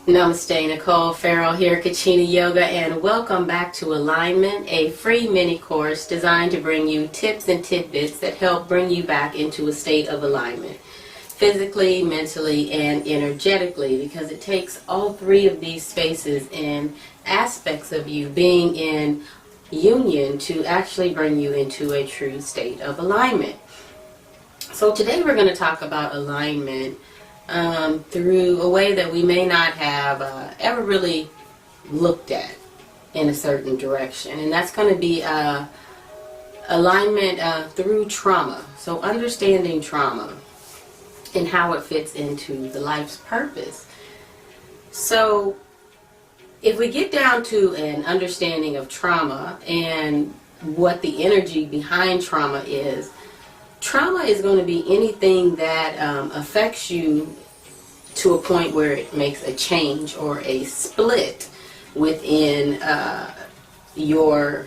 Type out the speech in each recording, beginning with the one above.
Namaste, Nicole Farrell here, Kachina Yoga, and welcome back to Alignment, a free mini course designed to bring you tips and tidbits that help bring you back into a state of alignment, physically, mentally, and energetically, because it takes all three of these spaces and aspects of you being in union to actually bring you into a true state of alignment. So today we're going to talk about alignment through a way that we may not have ever really looked at in a certain direction, and that's going to be alignment through trauma. So understanding trauma and how it fits into the life's purpose. So if we get down to an understanding of trauma and what the energy behind trauma is going to be anything that affects you to a point where it makes a change or a split within your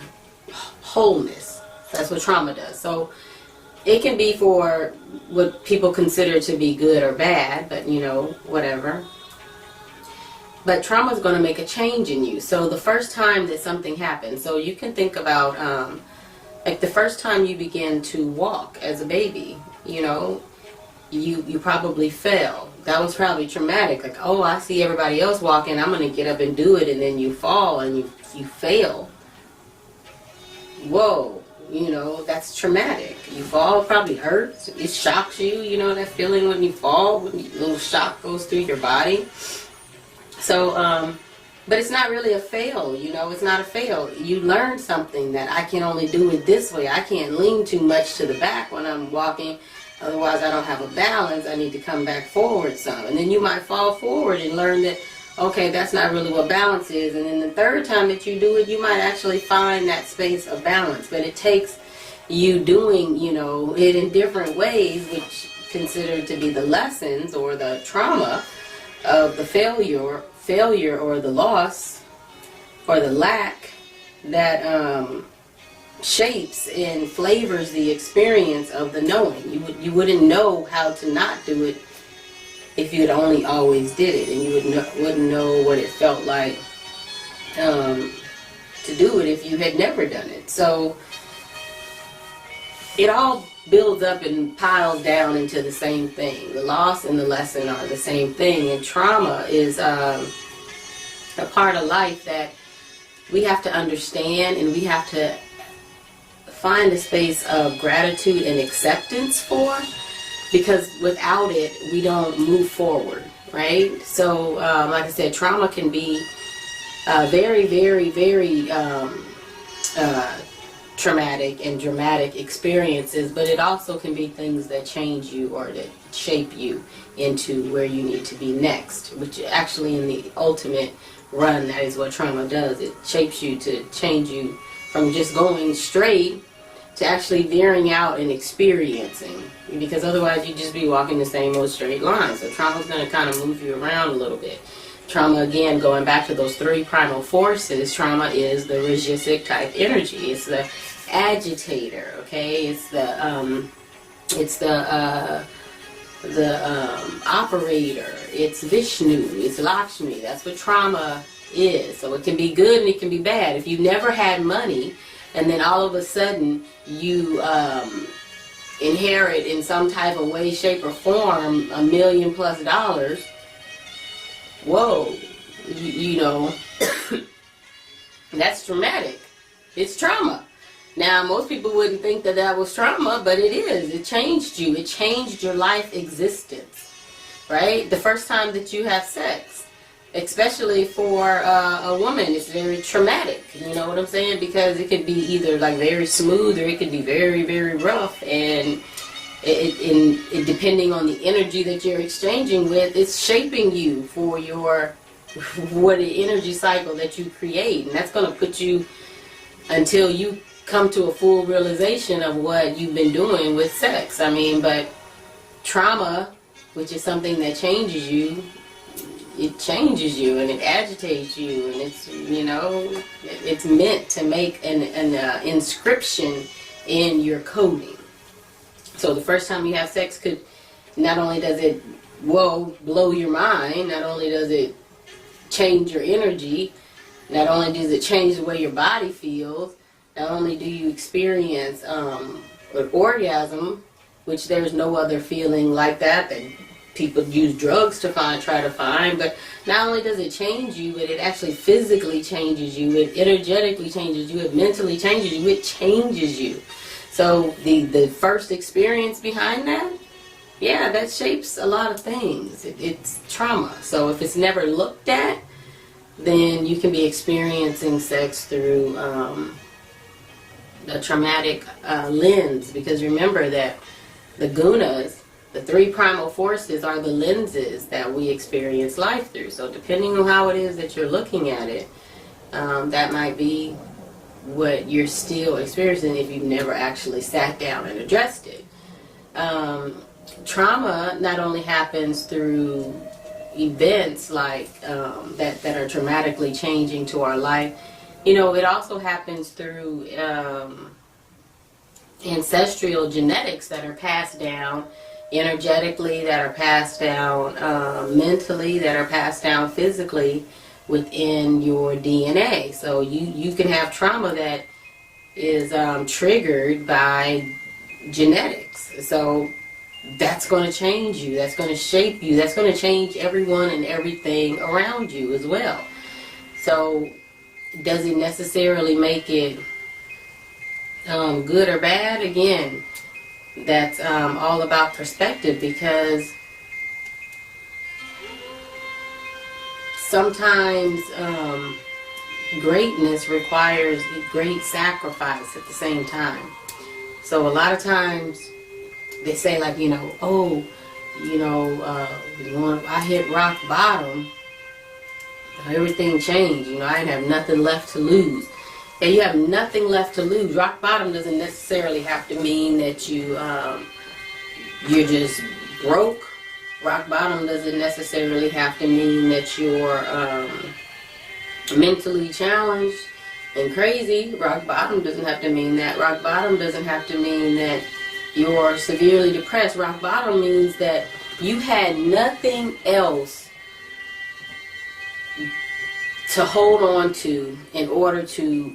wholeness. That's what trauma does. So it can be for what people consider to be good or bad, but whatever. But trauma is going to make a change in you. So the first time that something happens, so you can think about like the first time you begin to walk as a baby, you probably fell. That was probably traumatic. Like, oh, I see everybody else walking, I'm going to get up and do it, and then you fall and you fail. Whoa, that's traumatic. You fall, probably hurts, it shocks you, that feeling when you fall, when a little shock goes through your body. So, but it's not really a fail, it's not a fail. You learn something that I can only do it this way. I can't lean too much to the back when I'm walking, otherwise I don't have a balance. I need to come back forward some. And then you might fall forward and learn that, okay, that's not really what balance is. And then the third time that you do it, you might actually find that space of balance. But it takes you doing, it in different ways, which considered to be the lessons or the trauma of the failure or the loss or the lack that shapes and flavors the experience of the knowing. You wouldn't know how to not do it if you had only always did it, and you wouldn't know what it felt like to do it if you had never done it. So it all builds up and piles down into the same thing. The loss and the lesson are the same thing, and trauma is a part of life that we have to understand, and we have to find a space of gratitude and acceptance for, because without it we don't move forward, right? So like I said, trauma can be very, very, very traumatic and dramatic experiences, but it also can be things that change you or that shape you into where you need to be next, which actually in the ultimate run, that is what trauma does. It shapes you to change you from just going straight to actually veering out and experiencing, because otherwise you'd just be walking the same old straight line. So trauma's going to kind of move you around a little bit. Trauma, again, going back to those three primal forces, trauma is the Rajasic type energy. It's the agitator, okay? It's the operator. It's Vishnu. It's Lakshmi. That's what trauma is. So it can be good and it can be bad. If you've never had money and then all of a sudden you inherit in some type of way, shape, or form $1 million+ whoa, that's traumatic. It's trauma. Now, most people wouldn't think that that was trauma, but it is. It changed you. It changed your life existence, right? The first time that you have sex, especially for a woman, it's very traumatic. You know what I'm saying? Because it could be either like very smooth or it could be very, very rough, and it depending on the energy that you're exchanging with, it's shaping you for what the energy cycle that you create, and that's going to put you until you come to a full realization of what you've been doing with sex. I mean, but trauma, which is something that changes you, it changes you and it agitates you, and it's it's meant to make an inscription in your coding. So the first time you have sex could, not only does it blow your mind, not only does it change your energy. Not only does it change the way your body feels, not only do you experience an orgasm, which there's no other feeling like that people use drugs to try to find, but not only does it change you, but it actually physically changes you, it energetically changes you, it mentally changes you, it changes you. So the first experience behind that, yeah, that shapes a lot of things. It's trauma. So if it's never looked at, then you can be experiencing sex through a traumatic lens, because remember that the gunas, the 3 primal forces, are the lenses that we experience life through. So depending on how it is that you're looking at it, that might be what you're still experiencing if you've never actually sat down and addressed it. Trauma not only happens through events like that are dramatically changing to our life, it also happens through ancestral genetics that are passed down energetically, that are passed down mentally, that are passed down physically within your DNA. So you can have trauma that is triggered by genetics. So that's going to change you, that's going to shape you, that's going to change everyone and everything around you as well. So does it necessarily make it good or bad? Again, that's all about perspective, because sometimes greatness requires great sacrifice at the same time. So a lot of times they say, like, when I hit rock bottom, everything changed. I didn't have nothing left to lose. And you have nothing left to lose. Rock bottom doesn't necessarily have to mean that you're just broke. Rock bottom doesn't necessarily have to mean that you're mentally challenged and crazy. Rock bottom doesn't have to mean that. Rock bottom doesn't have to mean that you're severely depressed. Rock bottom means that you had nothing else to hold on to in order to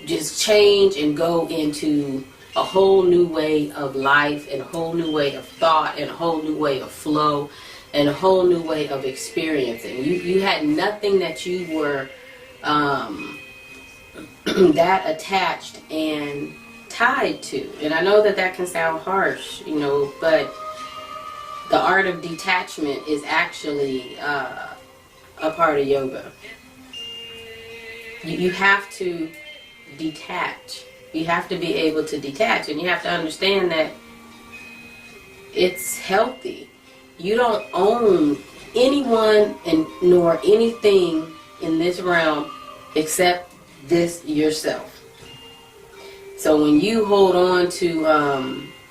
just change and go into a whole new way of life, and a whole new way of thought, and a whole new way of flow, and a whole new way of experiencing. You had nothing that you were that attached and tied to. And I know that can sound harsh, but the art of detachment is actually a part of yoga. You have to detach. You have to be able to detach, and you have to understand that it's healthy. You don't own anyone and nor anything in this realm except this yourself. So when you hold on to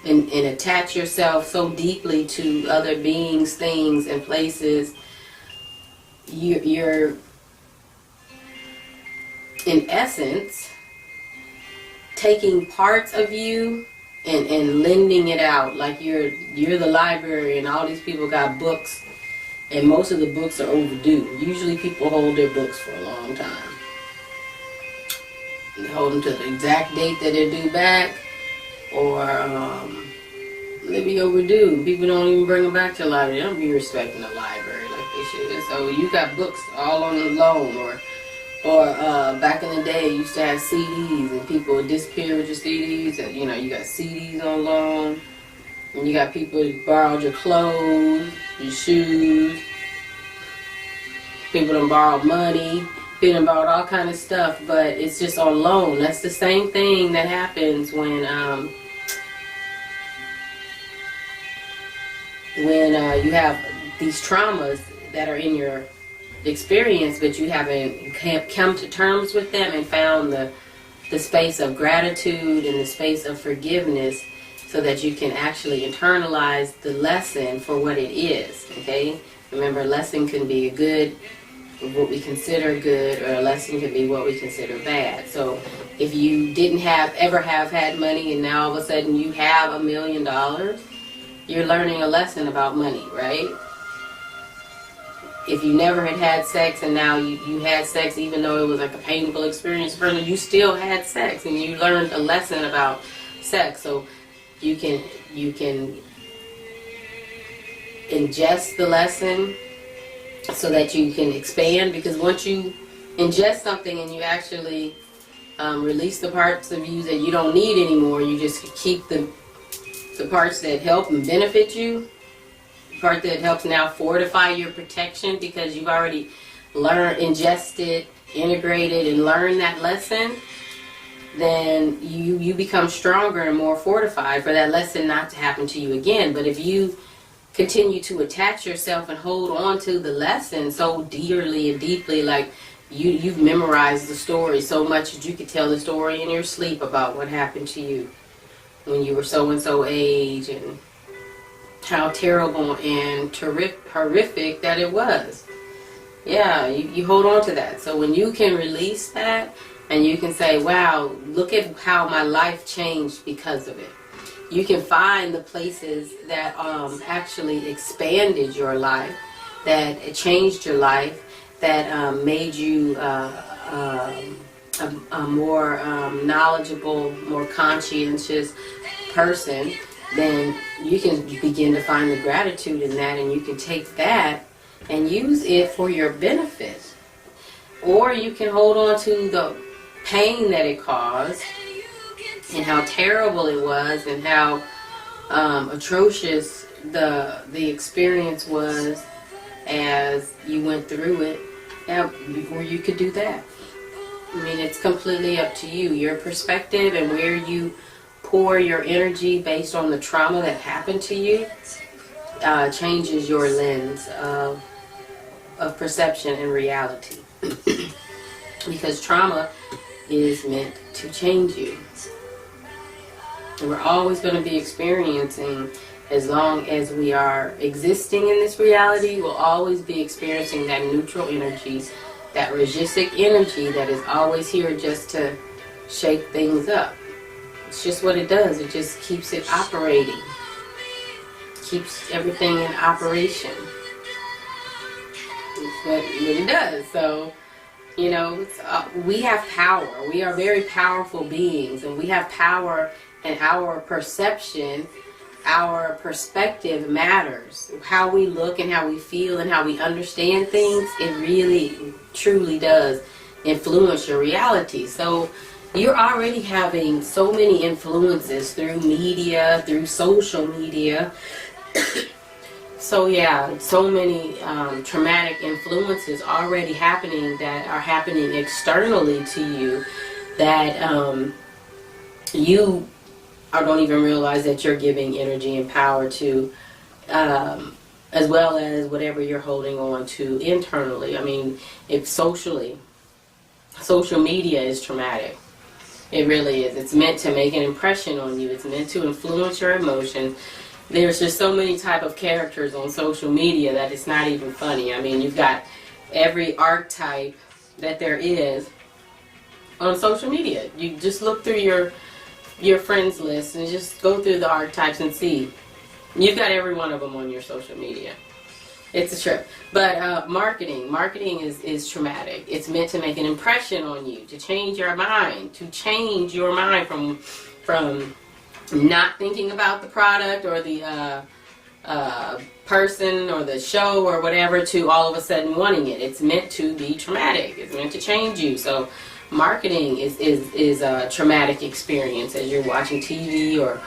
and attach yourself so deeply to other beings, things, and places, you're in essence taking parts of you and lending it out. Like you're the library, and all these people got books, and most of the books are overdue. Usually people hold their books for a long time. They hold them to the exact date that they're due back, or they be overdue. People don't even bring them back to the library. They don't be respecting the library like they should. So you got books all on the loan, or back in the day, you used to have CDs, and people would disappear with your CDs. And, you got CDs on loan, and you got people who borrowed your clothes, your shoes. People done borrowed money. People done borrowed all kind of stuff, but it's just on loan. That's the same thing that happens when you have these traumas that are in your experience, but you haven't come to terms with them and found the space of gratitude and the space of forgiveness, so that you can actually internalize the lesson for what it is. Okay, remember, a lesson can be a good, what we consider good, or a lesson can be what we consider bad. So if you didn't ever have had money, and now all of a sudden you have $1 million, you're learning a lesson about money, right? if you never had sex and now you had sex, even though it was like a painful experience for you, you still had sex and you learned a lesson about sex. So you can ingest the lesson so that you can expand, because once you ingest something and you actually release the parts of you that you don't need anymore, you just keep the parts that help and benefit you, the part that helps now fortify your protection because you've already learned, ingested, integrated, and learned that lesson. Then you become stronger and more fortified for that lesson not to happen to you again. But if you continue to attach yourself and hold on to the lesson so dearly and deeply, like you've memorized the story so much that you could tell the story in your sleep about what happened to you when you were so and so age and how terrible and horrific that it was. Yeah, you hold on to that. So when you can release that and you can say, wow, look at how my life changed because of it. You can find the places that actually expanded your life, that changed your life, that made you a more knowledgeable, more conscientious person. Then you can begin to find the gratitude in that, and you can take that and use it for your benefit. Or you can hold on to the pain that it caused and how terrible it was and how atrocious the experience was as you went through it, before you could do that. I mean, it's completely up to you. Your perspective and where you pour your energy based on the trauma that happened to you changes your lens of perception and reality. Because trauma is meant to change you. And we're always going to be experiencing, as long as we are existing in this reality, we'll always be experiencing that neutral energy, that Rajasic energy that is always here just to shake things up. It's just what it does. It just keeps it operating. Keeps everything in operation. It's what it does. So, you know, we have power. We are very powerful beings, and we have power, and our perception, our perspective matters. How we look and how we feel and how we understand things, it really, truly does influence your reality. So you're already having so many influences through media, through social media. So yeah, so many traumatic influences already happening that are happening externally to you that you don't even realize that you're giving energy and power to, as well as whatever you're holding on to internally. I mean, if social media is traumatic. It really is. It's meant to make an impression on you. It's meant to influence your emotions. There's just so many type of characters on social media that it's not even funny. I mean, you've got every archetype that there is on social media. You just look through your friends list and just go through the archetypes and see. You've got every one of them on your social media. It's a trip. But marketing is traumatic. It's meant to make an impression on you, to change your mind, from not thinking about the product or the person or the show or whatever to all of a sudden wanting it. It's meant to be traumatic. It's meant to change you. So marketing is a traumatic experience as you're watching TV or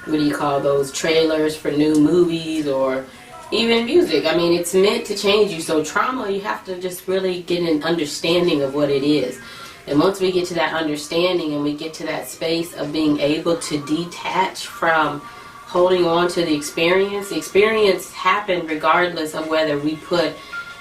what do you call those, trailers for new movies or even music. I mean, it's meant to change you. So trauma, you have to just really get an understanding of what it is. And once we get to that understanding and we get to that space of being able to detach from holding on to the experience happened regardless of whether we put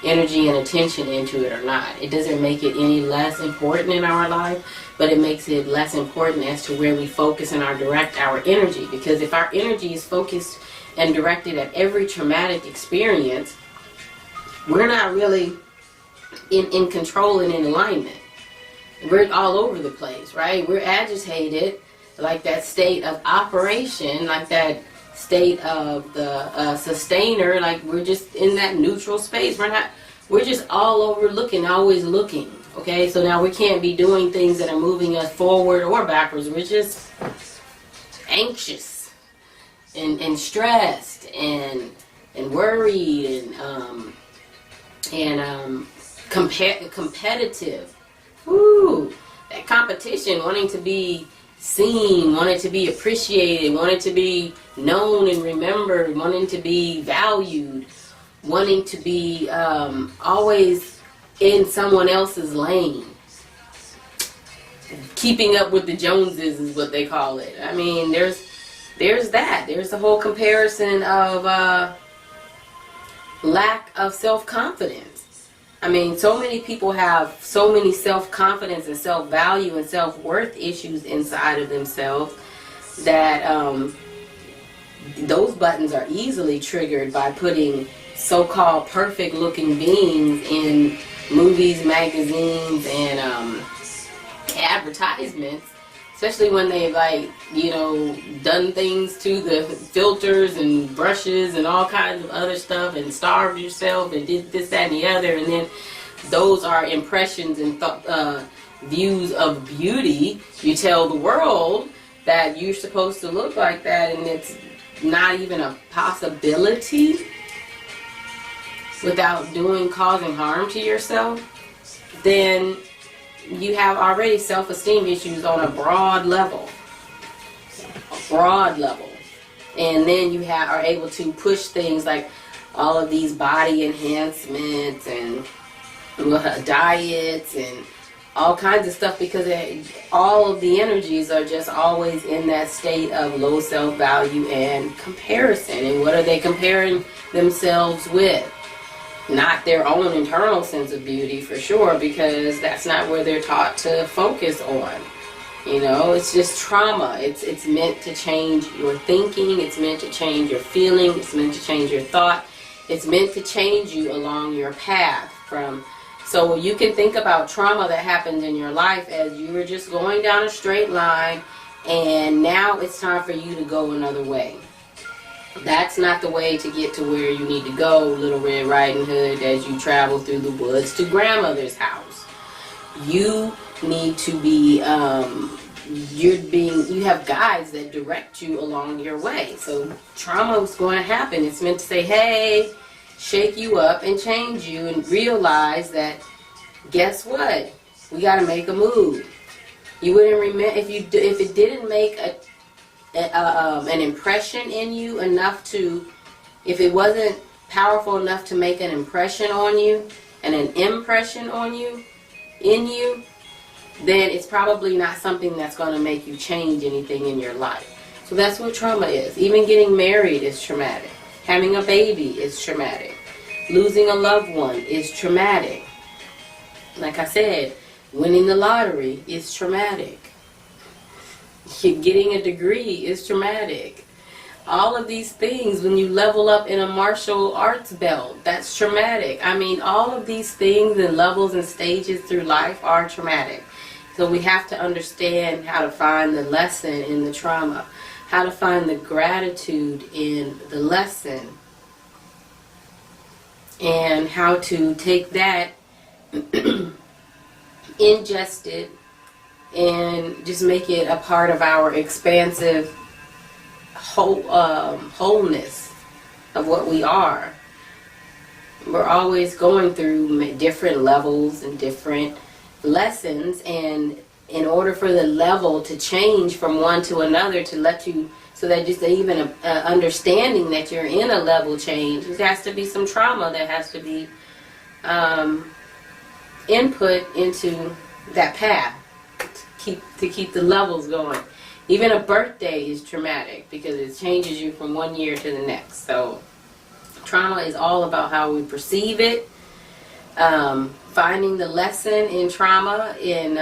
energy and attention into it or not. It doesn't make it any less important in our life, but it makes it less important as to where we focus and direct our energy. Because if our energy is focused and directed at every traumatic experience, we're not really in control and in alignment. We're all over the place, right? We're agitated, like that state of operation, like that state of the sustainer. Like, we're just in that neutral space. We're just all over looking, always looking. Okay, so now we can't be doing things that are moving us forward or backwards. We're just anxious and stressed and worried and competitive. Woo! That competition, wanting to be seen, wanting to be appreciated, wanting to be known and remembered, wanting to be valued, wanting to be always in someone else's lane. Keeping up with the Joneses is what they call it. I mean, there's that. There's the whole comparison of lack of self-confidence. I mean, so many people have so many self-confidence and self-value and self-worth issues inside of themselves that those buttons are easily triggered by putting so-called perfect-looking beings in movies, magazines, and advertisements, especially when they've, like, you know, done things to the filters and brushes and all kinds of other stuff and starved yourself and did this, that, and the other, and then those are impressions and views of beauty. You tell the world that you're supposed to look like that, and it's not even a possibility without causing harm to yourself, then you have already self-esteem issues on a broad level. And then you are able to push things like all of these body enhancements and diets and all kinds of stuff, because all of the energies are just always in that state of low self-value and comparison. And what are they comparing themselves with? Not their own internal sense of beauty, for sure, because that's not where they're taught to focus on. You know, it's just trauma. It's meant to change your thinking. It's meant to change your feeling. It's meant to change your thought. It's meant to change you along your path. So you can think about trauma that happened in your life as you were just going down a straight line, and now it's time for you to go another way. That's not the way to get to where you need to go, Little Red Riding Hood, as you travel through the woods to grandmother's house. You need to be, you have guides that direct you along your way. So trauma is going to happen. It's meant to say, hey, shake you up and change you, and realize that, guess what? We got to make a move. You wouldn't remember if it didn't make an impression in you enough to, if it wasn't powerful enough to make an impression on you and an impression on you, in you, then it's probably not something that's going to make you change anything in your life. So that's what trauma is. Even getting married is traumatic. Having a baby is traumatic. Losing a loved one is traumatic. Like I said, winning the lottery is traumatic. Getting a degree is traumatic. All of these things, when you level up in a martial arts belt, that's traumatic. I mean, all of these things and levels and stages through life are traumatic. So we have to understand how to find the lesson in the trauma, how to find the gratitude in the lesson, and how to take that, ingest it, and just make it a part of our expansive wholeness of what we are. We're always going through different levels and different lessons, and in order for the level to change from one to another, to let you, so that just even understanding that you're in a level change, there has to be some trauma that has to be input into that path to keep the levels going. Even a birthday is traumatic because it changes you from one year to the next. So trauma is all about how we perceive it. Finding the lesson in trauma, in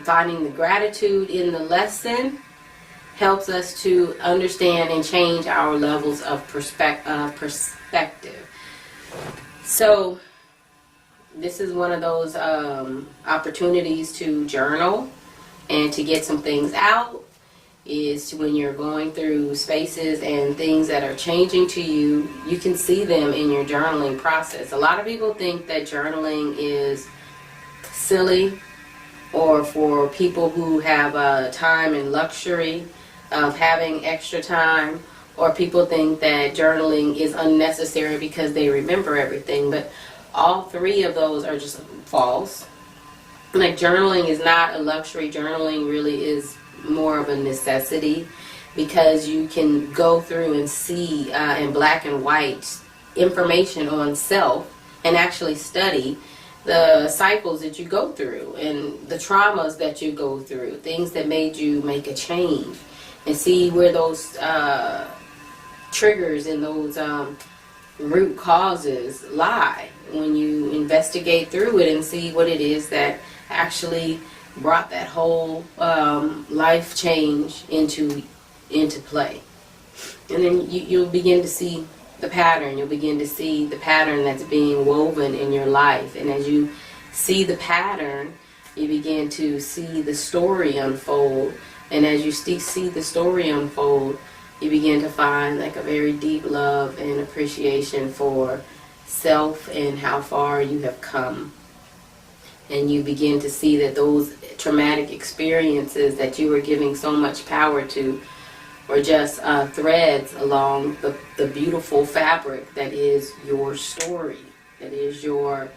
finding the gratitude in the lesson, helps us to understand and change our levels of perspective. So this is one of those opportunities to journal and to get some things out is when you're going through spaces and things that are changing to you, you can see them in your journaling process. A lot of people think that journaling is silly, or for people who have time and luxury of having extra time, or people think that journaling is unnecessary because they remember everything. But all three of those are just false. Like, journaling is not a luxury. Journaling really is more of a necessity, because you can go through and see in black and white information on self and actually study the cycles that you go through and the traumas that you go through, things that made you make a change, and see where those triggers and those root causes lie when you investigate through it and see what it is that actually brought that whole life change into play. And then you'll begin to see the pattern. You'll begin to see the pattern that's being woven in your life. And as you see the pattern, you begin to see the story unfold. And as you see the story unfold, you begin to find like a very deep love and appreciation for self and how far you have come. And you begin to see that those traumatic experiences that you were giving so much power to were just threads along the beautiful fabric that is your story, that is your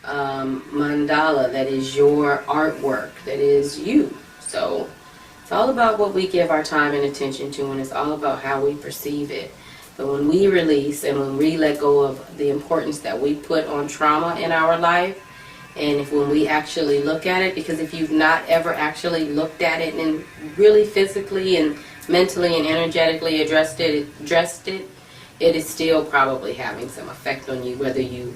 mandala, that is your artwork, that is you. So it's all about what we give our time and attention to, and it's all about how we perceive it. But when we release and when we let go of the importance that we put on trauma in our life, and when we actually look at it, because if you've not ever actually looked at it and really physically and mentally and energetically addressed it, it is still probably having some effect on you, whether you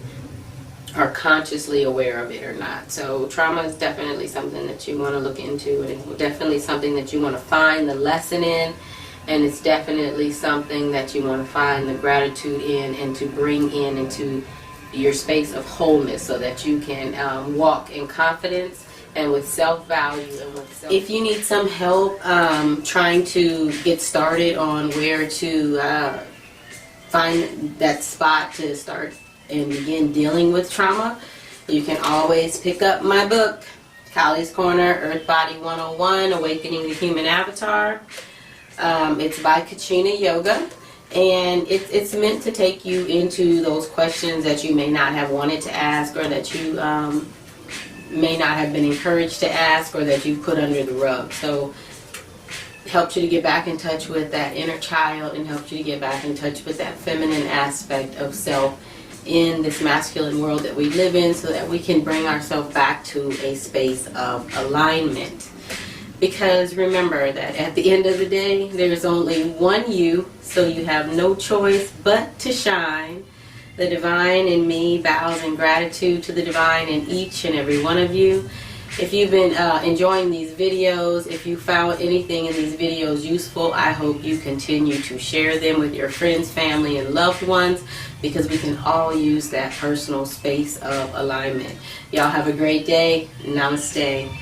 are consciously aware of it or not. So trauma is definitely something that you want to look into, and it's definitely something that you want to find the lesson in, and it's definitely something that you want to find the gratitude in and to bring in into your space of wholeness, so that you can walk in confidence and with self-value and with self. If you need some help trying to get started on where to find that spot to start and begin dealing with trauma, you can always pick up my book, Kali's Corner, Earth Body 101, Awakening the Human Avatar. It's by Katrina Yoga. And it's meant to take you into those questions that you may not have wanted to ask, or that you may not have been encouraged to ask, or that you put under the rug. So it helps you to get back in touch with that inner child, and helps you to get back in touch with that feminine aspect of self in this masculine world that we live in, so that we can bring ourselves back to a space of alignment. Because remember that at the end of the day, there's only one you, so you have no choice but to shine. The divine in me bows in gratitude to the divine in each and every one of you. If you've been enjoying these videos, if you found anything in these videos useful, I hope you continue to share them with your friends, family, and loved ones, because we can all use that personal space of alignment. Y'all have a great day. Namaste.